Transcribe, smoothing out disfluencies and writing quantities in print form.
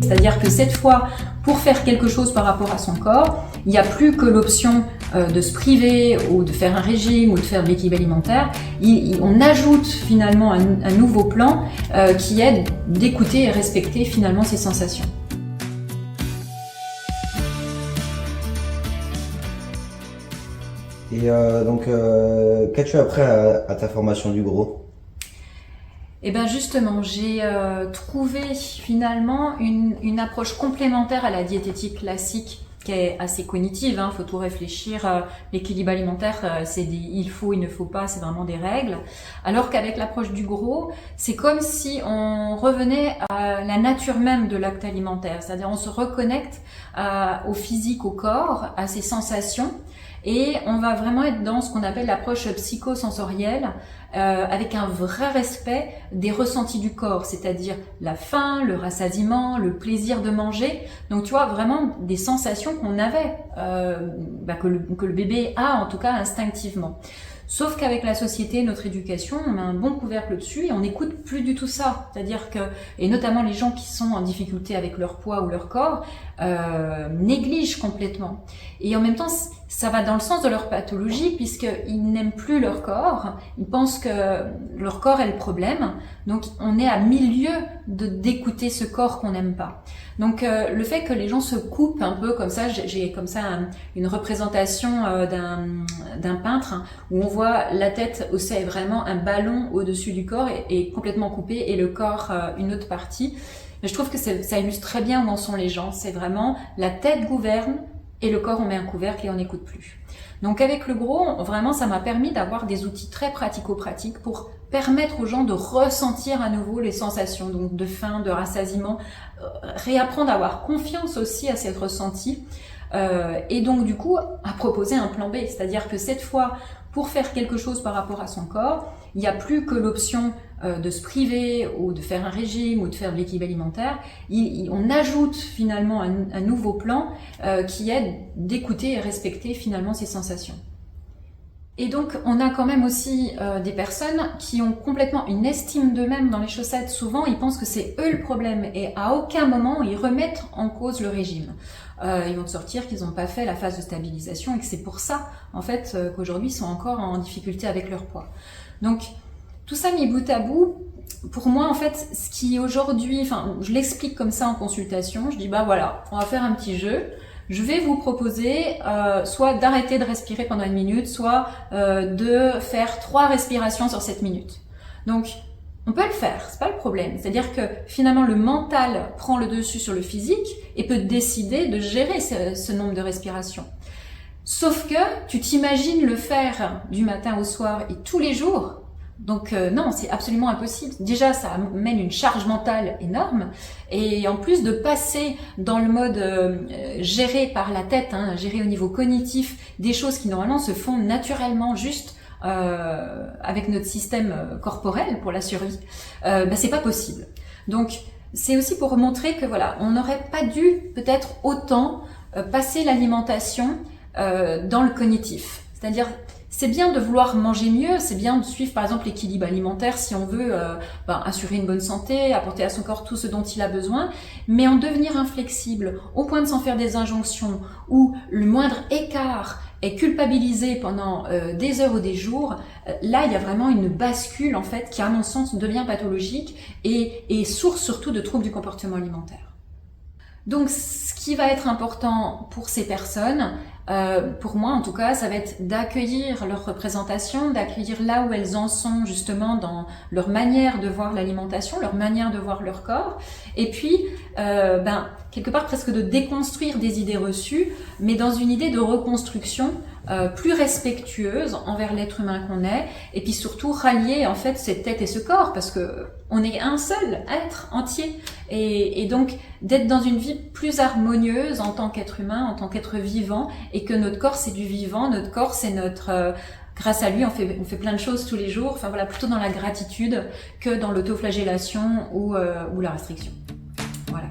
C'est-à-dire que cette fois, pour faire quelque chose par rapport à son corps, il n'y a plus que l'option de se priver ou de faire un régime ou de faire de l'équilibre alimentaire. On ajoute finalement un nouveau plan qui est d'écouter et respecter finalement ses sensations. Et donc, qu'as-tu appris à ta formation du gros? Eh bien justement, j'ai trouvé finalement une approche complémentaire à la diététique classique qui est assez cognitive, hein, faut tout réfléchir, l'équilibre alimentaire, c'est des il faut, il ne faut pas, c'est vraiment des règles. Alors qu'avec l'approche du gros, c'est comme si on revenait à la nature même de l'acte alimentaire, c'est-à-dire on se reconnecte au physique, au corps, à ses sensations, et on va vraiment être dans ce qu'on appelle l'approche psychosensorielle, avec un vrai respect des ressentis du corps, c'est-à-dire la faim, le rassasiement, le plaisir de manger. Donc tu vois, vraiment des sensations qu'on avait, que le bébé a en tout cas instinctivement. Sauf qu'avec la société, notre éducation, on met un bon couvercle dessus et on n'écoute plus du tout ça. C'est-à-dire que, et notamment les gens qui sont en difficulté avec leur poids ou leur corps, négligent complètement. Et en même temps, ça va dans le sens de leur pathologie puisqu'ils n'aiment plus leur corps, ils pensent que leur corps est le problème. Donc on est à milieu d'écouter ce corps qu'on n'aime pas. Donc le fait que les gens se coupent un peu comme ça, j'ai comme ça une représentation d'un peintre où on voit la tête, c'est vraiment un ballon au-dessus du corps et complètement coupé et le corps une autre partie. Mais je trouve que ça illustre très bien où en sont les gens. C'est vraiment la tête gouverne et le corps on met un couvercle et on n'écoute plus. Donc avec le gros, vraiment ça m'a permis d'avoir des outils très pratico-pratiques pour permettre aux gens de ressentir à nouveau les sensations donc de faim, de rassasiement, réapprendre à avoir confiance aussi à ces ressentis et donc du coup à proposer un plan B, c'est-à-dire que cette fois pour faire quelque chose par rapport à son corps, il n'y a plus que l'option de se priver ou de faire un régime ou de faire de l'équilibre alimentaire. On ajoute finalement un nouveau plan qui est d'écouter et respecter finalement ses sensations. Et donc, on a quand même aussi des personnes qui ont complètement une estime d'eux-mêmes dans les chaussettes. Souvent, ils pensent que c'est eux le problème et à aucun moment, ils remettent en cause le régime. Ils vont te sortir qu'ils n'ont pas fait la phase de stabilisation et que c'est pour ça, en fait, qu'aujourd'hui, ils sont encore en difficulté avec leur poids. Donc, tout ça mis bout à bout, pour moi, en fait, ce qui aujourd'hui, je l'explique comme ça en consultation, je dis, voilà, on va faire un petit jeu. Je vais vous proposer soit d'arrêter de respirer pendant 1 minute, soit de faire 3 respirations sur 7 minutes. Donc, on peut le faire, c'est pas le problème. C'est-à-dire que finalement, le mental prend le dessus sur le physique et peut décider de gérer ce nombre de respirations. Sauf que tu t'imagines le faire du matin au soir et tous les jours. Donc non, c'est absolument impossible. Déjà, ça amène une charge mentale énorme et en plus de passer dans le mode géré par la tête, géré au niveau cognitif, des choses qui normalement se font naturellement juste avec notre système corporel pour la survie, c'est pas possible. Donc c'est aussi pour montrer que voilà, on n'aurait pas dû peut-être autant passer l'alimentation dans le cognitif. C'est-à-dire c'est bien de vouloir manger mieux, c'est bien de suivre par exemple l'équilibre alimentaire si on veut assurer une bonne santé, apporter à son corps tout ce dont il a besoin, mais en devenir inflexible au point de s'en faire des injonctions où le moindre écart est culpabilisé pendant des heures ou des jours, là il y a vraiment une bascule en fait qui à mon sens devient pathologique et source surtout de troubles du comportement alimentaire. Donc ce qui va être important pour ces personnes, pour moi en tout cas, ça va être d'accueillir leur représentation, d'accueillir là où elles en sont justement dans leur manière de voir l'alimentation, leur manière de voir leur corps, et puis quelque part presque de déconstruire des idées reçues, mais dans une idée de reconstruction plus respectueuse envers l'être humain qu'on est, et puis surtout rallier en fait cette tête et ce corps, parce que on est un seul être entier, et donc d'être dans une vie plus harmonieuse en tant qu'être humain, en tant qu'être vivant, et que notre corps c'est du vivant, notre corps c'est notre grâce à lui on fait plein de choses tous les jours, plutôt dans la gratitude que dans l'autoflagellation ou la restriction. Voilà.